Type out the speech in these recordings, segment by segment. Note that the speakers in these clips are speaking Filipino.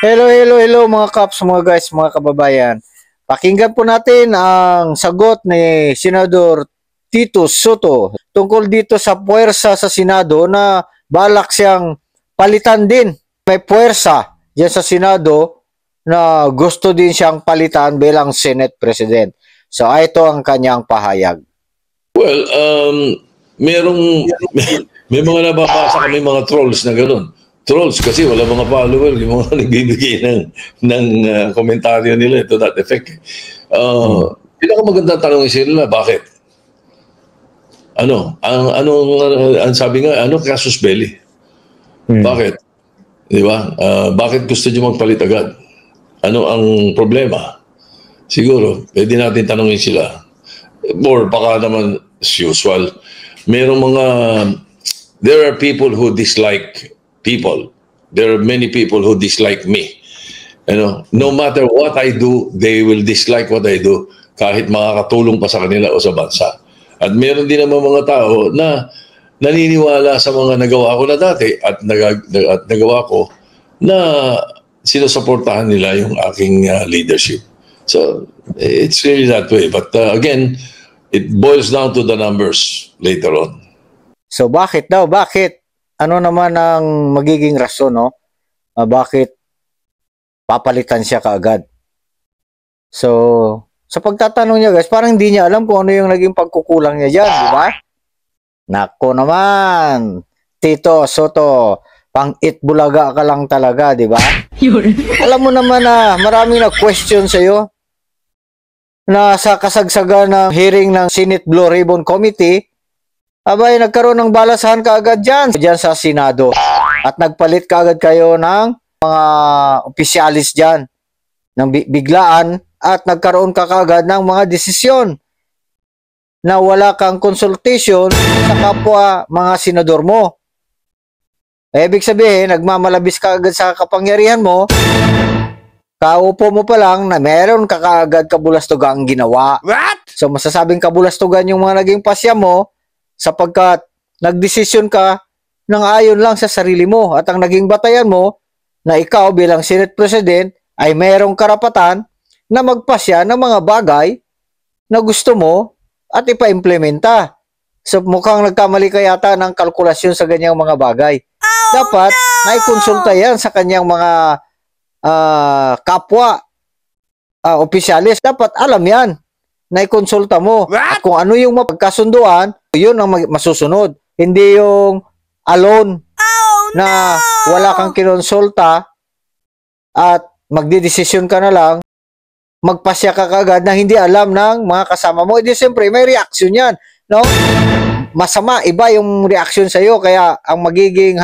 Hello mga kaps, mga guys, mga kababayan. Pakinggan po natin ang sagot ni Senador Tito Soto tungkol dito sa puwersa sa Senado na balak siyang palitan din. May puwersa diyan sa Senado na gusto din siyang palitan bilang Senate President. So ito ang kanyang pahayag. Well, merong may mga nababasa kami mga trolls na gano'n. Trolls kasi wala mga follower, yung mga nagbibigay ng komentaryo nila to that effect. Pinakamagandang tanong sila, bakit? Ang sabi nga, casus belli? Bakit? Di ba? Bakit gusto nyo magpalit agad? Ano ang problema? Siguro, pwede natin tanongin sila. Or baka naman, as usual, there are people who dislike people. There are many people who dislike me. No matter what I do, they will dislike what I do kahit makakatulong pa sa kanila o sa bansa. At meron din naman mga tao na naniniwala sa mga nagawa ko na dati at nagawa ko na sinusuportahan nila yung aking leadership. So, it's really that way. But again, it boils down to the numbers later on. So, bakit daw? Bakit? Ano naman ang magiging rason, no? Bakit papalitan siya kaagad? So, sa pagtatanong niya, guys, parang hindi niya alam kung ano yung naging pagkukulang niya dyan, di ba? Nako naman, Tito Soto, pang-itbulaga ka lang talaga, di ba? Alam mo naman na maraming na-question sa'yo na sa kasagsagan ng hearing ng Senate Blue Ribbon Committee, abay, nagkaroon ng balasahan kaagad dyan sa Senado. At nagpalit kaagad kayo ng mga opisyalis dyan ng biglaan at nagkaroon ka kaagad ng mga desisyon na wala kang consultation sa kapwa mga senador mo. Ibig sabihin, nagmamalabis ka agad sa kapangyarihan mo, kaupo mo pa lang na meron ka kaagad kabulastugang ginawa. What? So masasabing kabulastugan yung mga naging pasya mo sapagkat nagdesisyon ka ng ayon lang sa sarili mo at ang naging batayan mo na ikaw bilang Senate President ay mayroong karapatan na magpasya ng mga bagay na gusto mo at ipa-implementa. So mukhang nagkamali ka yata ng kalkulasyon sa ganyang mga bagay. Dapat naikonsulta yan sa kanyang mga kapwa opisyalis. Dapat alam yan. Naikonsulta mo. At kung ano yung mapagkasunduan, yun ang masusunod. Hindi yung alone na wala kang kinonsulta at magdidesisyon ka na lang, magpasya ka kagad na hindi alam ng mga kasama mo. Hindi, siyempre, may reaksyon yan. No? Masama, iba yung reaksyon sa'yo. Kaya ang magiging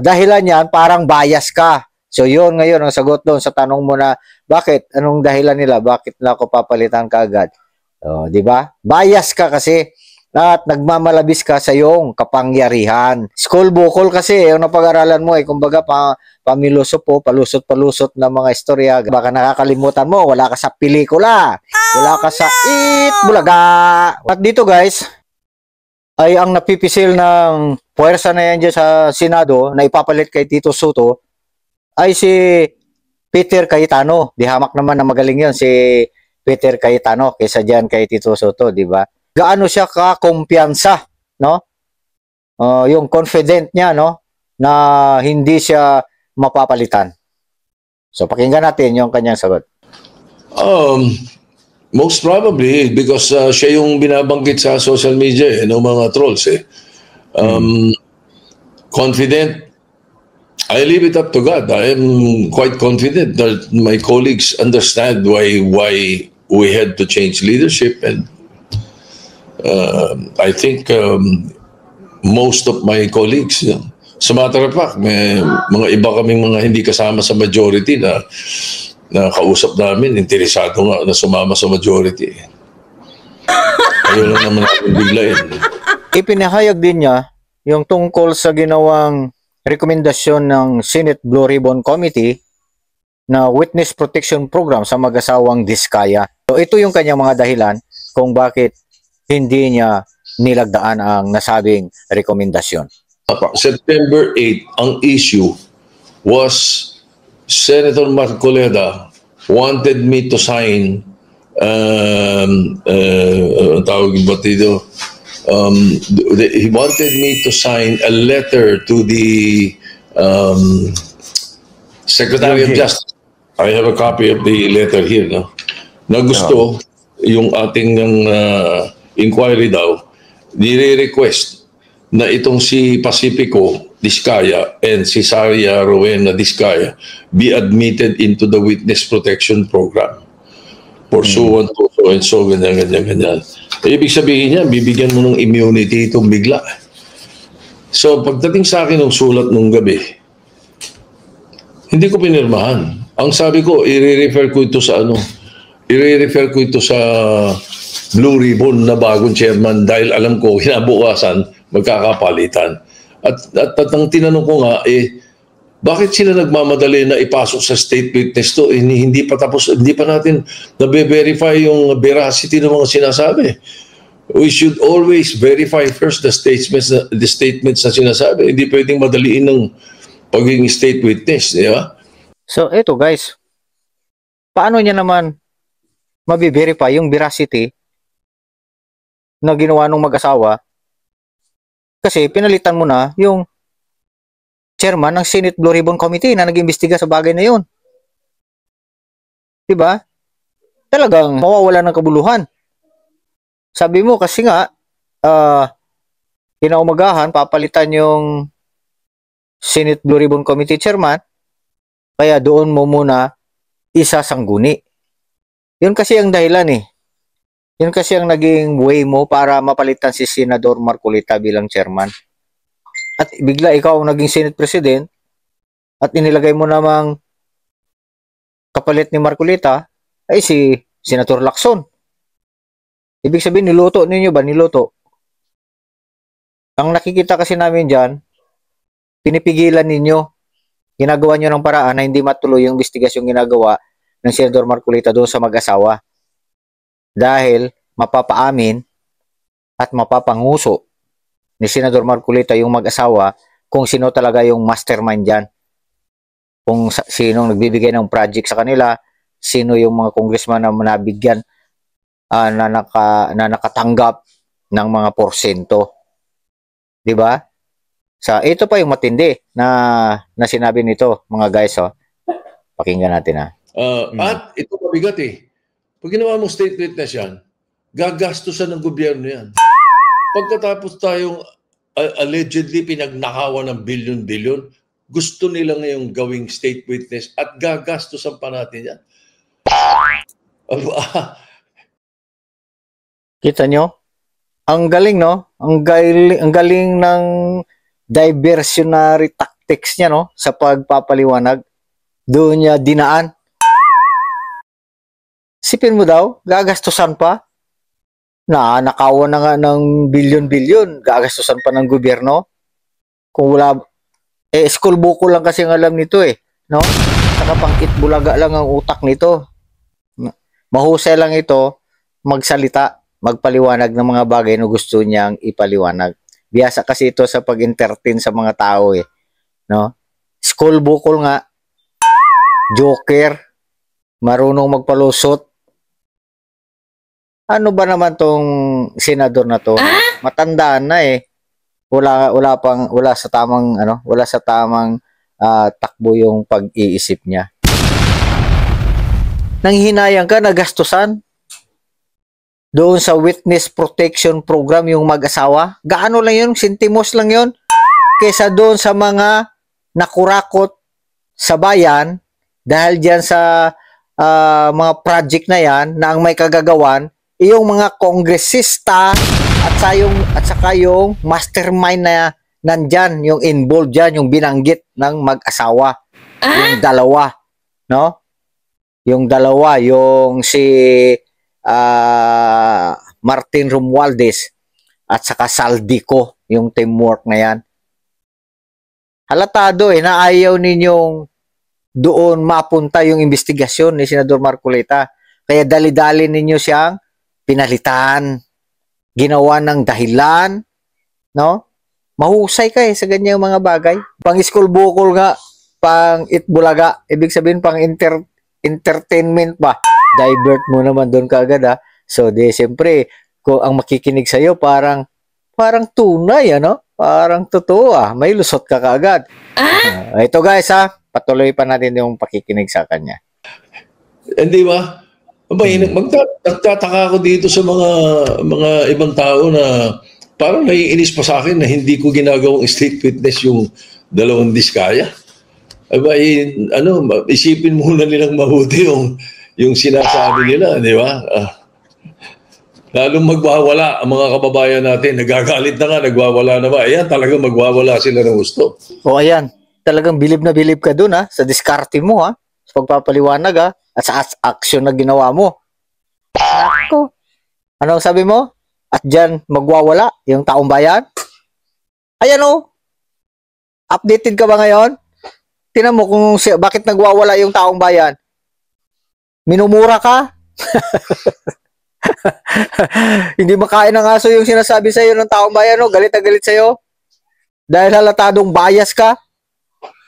dahilan yan, parang bias ka. So yun ngayon ang sagot doon sa tanong mo na bakit? Anong dahilan nila? Bakit na ako papalitan kaagad? So, di ba? Bias ka kasi at nagmamalabis ka sa iyong kapangyarihan. School bukol kasi yung napag-aralan mo kumbaga pamilusot po, palusot-palusot na mga istorya. Baka nakakalimutan mo, wala ka sa pelikula. Wala ka sa Itbulaga. At dito guys, ay ang napipisil ng puwersa na yan dyan sa Senado na ipapalit kay Tito Soto ay si Peter Cayetano. Di hamak naman na magaling yun si Peter Cayetano kaysa dyan kay Tito Soto, di ba? Gaano siya kakumpiyansa, no? Yung confident niya, no? Na hindi siya mapapalitan. So, pakinggan natin yung kanyang sagot. Most probably because siya yung binabanggit sa social media, ng mga trolls, Confident. I leave it up to God. I am quite confident that my colleagues understand why we had to change leadership, and I think most of my colleagues, sa matter of fact, may mga iba kaming mga hindi kasama sa majority na kausap namin, interesado nga na sumama sa majority. Ayun lang naman natin biglayin. Ipinahayag din niya yung tungkol sa ginawang rekomendasyon ng Senate Blue Ribbon Committee na Witness Protection Program sa mag-asawang Diskaya. So ito yung kanyang mga dahilan kung bakit hindi niya nilagdaan ang nasabing rekomendasyon. September 8, ang issue was Senator Marcoleta wanted me to sign tawag ba dito? He wanted me to sign a letter to the Secretary of Justice. I have a copy of the letter here, no? Na gusto yung ating inquiry daw, nire-request na itong si Pacifico Diskaya and si Saria Rowena Diskaya be admitted into the Witness Protection Program. Pursuant to so and so, ganyan. Ibig sabihin niya, bibigyan mo ng immunity itong bigla. So, pagdating sa akin ng sulat nung gabi, hindi ko pinirmahan. Ang sabi ko, i-refer ko ito sa i-refer ko ito sa Blue Ribbon na bagong chairman dahil alam ko, kinabukasan, magkakapalitan. At ang tinanong ko nga, bakit sila nagmamadali na ipasok sa state witness to? Hindi pa tapos, hindi pa natin nabe-verify yung veracity ng mga sinasabi. We should always verify first the statements na sinasabi. Hindi pwedeng madaliin ng pagiging state witness, di ba? So, eto guys, paano niya naman mabiverify yung veracity na ginawa ng mag-asawa? Kasi pinalitan mo na yung chairman ng Senate Blue Ribbon Committee na nag-imbestiga sa bagay na yun. Diba? Talagang mawawala ng kabuluhan. Sabi mo kasi nga, kinaumagahan, papalitan yung Senate Blue Ribbon Committee chairman, kaya doon mo muna isasangguni. Yun kasi ang dahilan eh. Yun kasi ang naging way mo para mapalitan si Senador Marcoleta bilang chairman. At bigla ikaw ang naging Senate President at inilagay mo namang kapalit ni Marcoleta ay si Senator Lacson. Ibig sabihin, niluto ninyo ba? Niluto. Ang nakikita kasi namin dyan, pinipigilan ninyo. Ginagawa nyo ng paraan na hindi matuloy yung investigasyong ginagawa ng Senador Marcoleta doon sa mag-asawa. Dahil mapapaamin at mapapanguso ni Senador Marcoleta yung mag-asawa kung sino talaga yung mastermind dyan. Kung sino nagbibigay ng project sa kanila, sino yung mga congressman na nabigyan, na nakatanggap ng mga porsyento. Diba? So, ito pa yung matindi na sinabi nito, mga guys. Pakinggan natin. At ito mabigat eh. Pag ginawa mong state witness yan, gagastusan ng gobyerno yan. Pagkatapos tayong allegedly pinagnakawan ng billion-billion, gusto nila ngayong gawing state witness at gagastusan pa natin yan. Kita nyo? Ang galing, no? Ang galing ng diversionary tactics niya, no? Sa pagpapaliwanag. Doon niya dinaan. Sipin mo daw, gagastusan pa. Nakawan na nga ng billion-billion, gagastusan pa ng gobyerno. Kung wala, school buko lang kasi ang alam nito eh, no? Saka pang-itbulaga lang ang utak nito. Mahusay lang ito magsalita, magpaliwanag ng mga bagay na gusto niyang ipaliwanag. Biyasa kasi ito sa pag-entertain sa mga tao eh, no? School bukol nga, joker, marunong magpalusot. Ano ba naman tong senador na to? Matandaan na eh. Wala sa tamang takbo yung pag-iisip niya. Nanghihinayang ka na gastusan doon sa Witness Protection Program yung mag-asawa. Gaano lang yun? Sentimos lang yun. Kesa doon sa mga nakurakot sa bayan dahil dyan sa mga project na yan na ang may kagagawan yung mga kongresista at saka yung mastermind na nandyan, yung involved dyan, yung binanggit ng mag-asawa. Yung dalawa, no? Yung dalawa, yung si Martin Romualdez at saka Saldico, yung teamwork na yan. Halatado na ayaw ninyong doon mapunta yung investigasyon ni Senador Marcoleta. Kaya dali-dali ninyo siyang pinalitan, ginawa ng dahilan, no? Mahusay ka sa ganyang mga bagay. Pang-school bukol nga, pang Itbulaga. Ibig sabihin pang entertainment ba? Divert mo naman doon kaagad ha. So, siyempre, kung ang makikinig sa'yo, parang tunay, ano? Parang totoo may lusot ka kaagad. Ito guys patuloy pa natin yung pakikinig sa kanya. Hindi ba? Magtataka ako dito sa mga ibang tao na parang naiinis pa sa akin na hindi ko ginagawang state witness yung dalawang diskaya. Isipin muna nilang mabuti yung sinasabi nila, di ba? Lalong magwawala ang mga kababayan natin. Nagagalit na nga, nagwawala na ba? Ayan, talagang magwawala sila ng gusto. Ayan. Talagang bilib na bilib ka dun sa diskarte mo sa pagpapaliwanag at sa action na ginawa mo. Ako. Ano ang sabi mo? At dyan magwawala yung taong bayan? Ayan updated ka ba ngayon? Tingnan mo kung bakit nagwawala yung taong bayan. Minumura ka? Hindi makain ng aso yung sinasabi sa'yo ng taong bayan, galit na galit sa'yo. Dahil halatadong bias ka.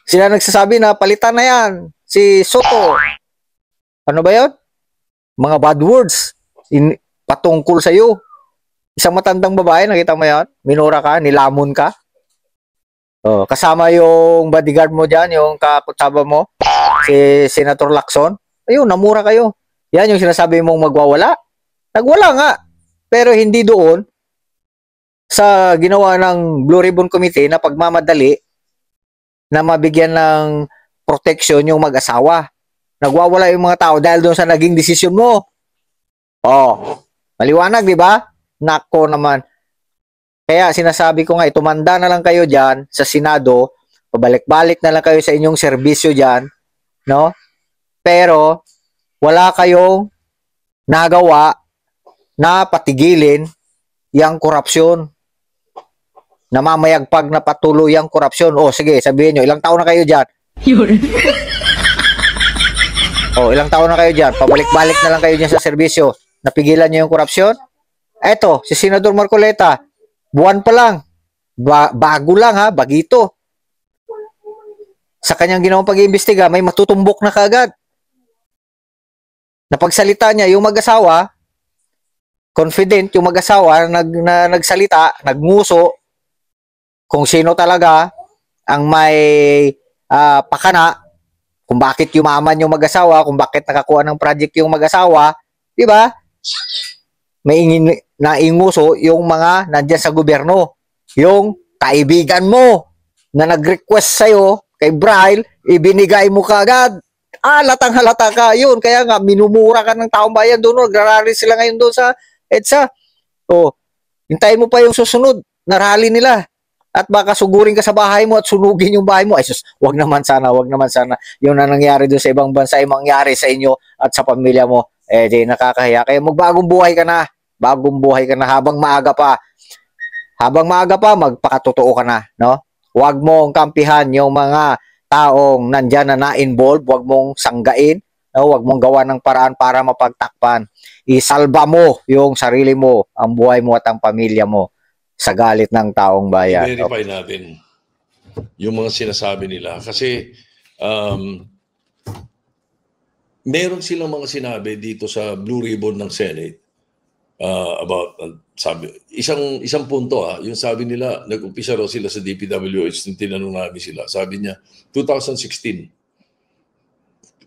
Sila nagsasabi na palitan na yan. Si Soto. Ano ba yun? Mga bad words. Patungkol sa'yo. Isang matandang babae, nakita mo yan? Minura ka, nilamon ka. Kasama yung bodyguard mo dyan, yung kakutsaba mo, si Senator Lacson. Ayun, namura kayo. Yan yung sinasabi mong magwawala. Nagwala nga. Pero hindi doon sa ginawa ng Blue Ribbon Committee na pagmamadali na mabigyan ng protection yung mag-asawa. Nagwawala yung mga tao dahil doon sa naging desisyon mo. Maliwanag, di ba? Nako naman. Kaya sinasabi ko nga, tumanda na lang kayo dyan sa Senado, pabalik-balik na lang kayo sa inyong serbisyo dyan, no? Pero, wala kayong nagawa na patigilin yung korupsyon. Namamayagpag na patuloy yung korupsyon. Sige, sabihin nyo, ilang taon na kayo dyan? Ilang taon na kayo dyan? Pabalik-balik na lang kayo dyan sa serbisyo. Napigilan nyo yung korupsyon? Eto, si Senador Marcoleta, buwan pa lang. Bago lang bagito. Sa kanyang ginawang pag-iimbestiga, may matutumbok na kaagad. Napagsalita niya, yung mag-asawa, confident yung mag-asawa na nagsalita, nagnguso, kung sino talaga ang may pakana, kung bakit yumaman yung mag-asawa, kung bakit nakakuha ng project yung mag-asawa, di ba? May nainguso yung mga nandyan sa gobyerno. Yung kaibigan mo na nag-request sa'yo kay Braille, ibinigay mo kaagad. Halatang-halata ka. Yun, kaya nga, minumura ka ng taong bayan doon. Nagrarally sila ngayon doon sa EDSA. Hintayin mo pa yung susunod na rally nila. At baka sugurin ka sa bahay mo at sunugin yung bahay mo. Ay sus, wag naman sana. Yung na nangyari doon sa ibang bansa ay mangyari sa inyo at sa pamilya mo. Di nakakahiya. Kaya magbagong buhay ka na. Bagong buhay ka na habang maaga pa. Magpakatotoo ka na, no? Huwag mong kampihan yung mga taong nandyan na na-involve, huwag mong sanggain, no? Huwag mong gawa ng paraan para mapagtakpan. Isalba mo yung sarili mo, ang buhay mo at ang pamilya mo sa galit ng taong bayan. I-verify natin yung mga sinasabi nila kasi meron silang mga sinabi dito sa Blue Ribbon ng Senate about isang punto yung sabi nila nag-umpisa raw sila sa DPWH nung tinanong namin sila. Sabi niya 2016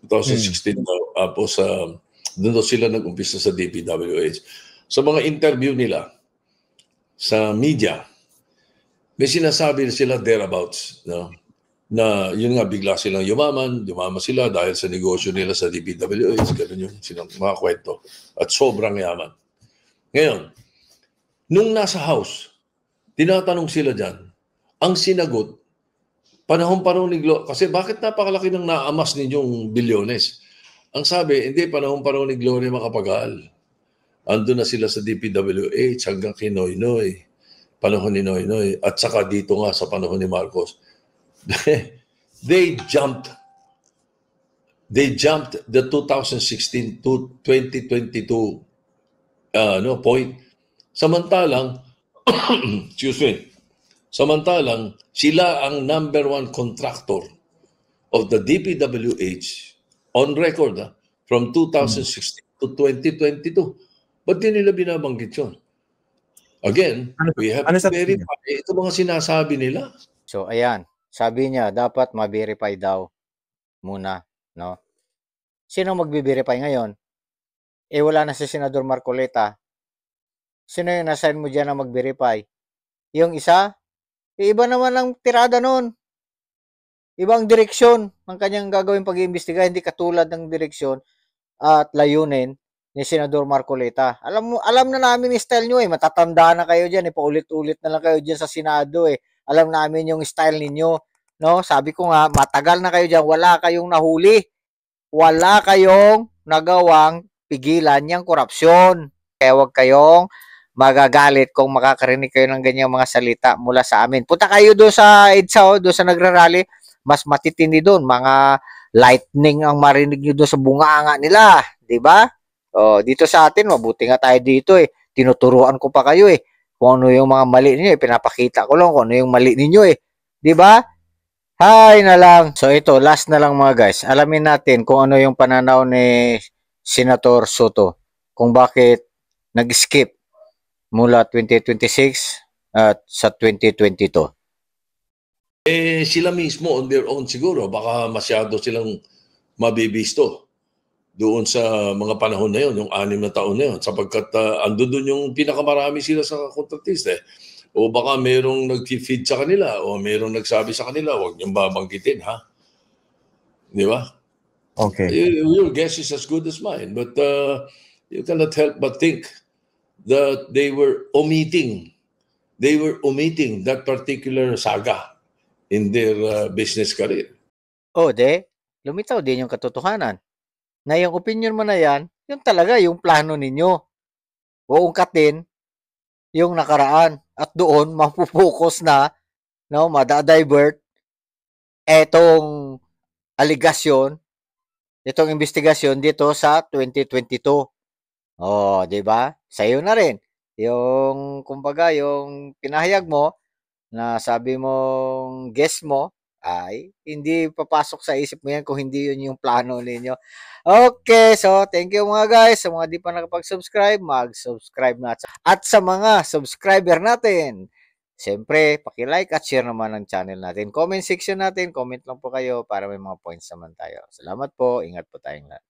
daw tapos doon daw sila nag-umpisa sa DPWH. Sa mga interview nila sa media may sinasabi sila thereabouts, no? Na yun nga bigla silang yumaman sila dahil sa negosyo nila sa DPWH, ganun yung silang mga kwento at sobrang yaman. Ngayon, nung nasa house, tinatanong sila dyan, ang sinagot, panahon pa raw ni Gloria, kasi bakit napakalaki ng naamas ninyong bilyones? Ang sabi, hindi, panahon pa raw ni Gloria Macapagal. Ando na sila sa DPWH hanggang kay Noynoy, panahon ni Noynoy, at saka dito nga sa panahon ni Marcos. They jumped the 2016 to 2022 point. Samantalang excuse me. Samantalang sila ang number one contractor of the DPWH on record from 2016 to 2022. Ba't di nila binabanggit yun? Again, Ano, we have ano to sabi niya? verify ito mga sinasabi nila. So, ayan. Sabi niya, dapat ma-verify daw muna, no? Sino magbe-verify ngayon? Eh, wala na si Senador Marcoleta. Sino yung nasign mo dyan na mag-verify? Yung isa? Eh, iba naman ang tirada nun. Ibang direksyon ng kanyang gagawin pag-iimbestiga, hindi katulad ng direksyon at layunin ni Senador Marcoleta. Alam na namin yung style nyo eh. Matatanda na kayo dyan eh. Paulit-ulit na lang kayo dyan sa Senado eh. Alam namin yung style ninyo. No? Sabi ko nga, matagal na kayo dyan. Wala kayong nahuli. Wala kayong nagawang pigilan yung korupsyon. Kaya huwag kayong magagalit kung makakarinig kayo ng ganyang mga salita mula sa amin. Punta kayo doon sa EDSA, doon sa nagrarally. Mas matitindi doon. Mga lightning ang marinig nyo doon sa bunganga nila. Diba? O, dito sa atin, mabuti nga tayo dito eh. Tinuturuan ko pa kayo eh. Kung ano yung mga mali ninyo eh. Pinapakita ko lang kung ano yung mali ninyo eh. Diba? Hay na lang. So ito, last na lang mga guys. Alamin natin kung ano yung pananaw ni Senator Soto. Kung bakit nag-skip mula 2026 at sa 2022. Eh, sila mismo on their own siguro, baka masyado silang mabibisto doon sa mga panahon na yun, yung 6 na taon na yun, sapagkat ando doon yung pinakamarami sila sa kontratista eh. O baka merong nag-feed sa kanila o merong nagsabi sa kanila, huwag niyong babanggitin, ha? Di ba? Okay. Your guess is as good as mine, but you cannot help but think that they were omitting that particular saga in their business career. O lumitaw din yung katotohanan. Na yung opinion mo na yan, yun talaga yung plano ninyo. Uungkatin yung nakaraan. At doon, mapupokus na, no, madadivert etong aligasyon, itong investigasyon dito sa 2022. Oh, 'di ba? Sa'yo na rin. Yung kumbaga, yung pinahayag mo na sabi mong guess mo ay hindi papasok sa isip mo yan kung hindi yun yung plano ninyo. Okay, so thank you mga guys. Sa mga di pa nakapag-subscribe, mag-subscribe na. At sa mga subscriber natin, siyempre, paki-like at share naman ang channel natin. Comment section natin, comment lang po kayo para may mga points naman tayo. Salamat po, ingat po tayong lahat.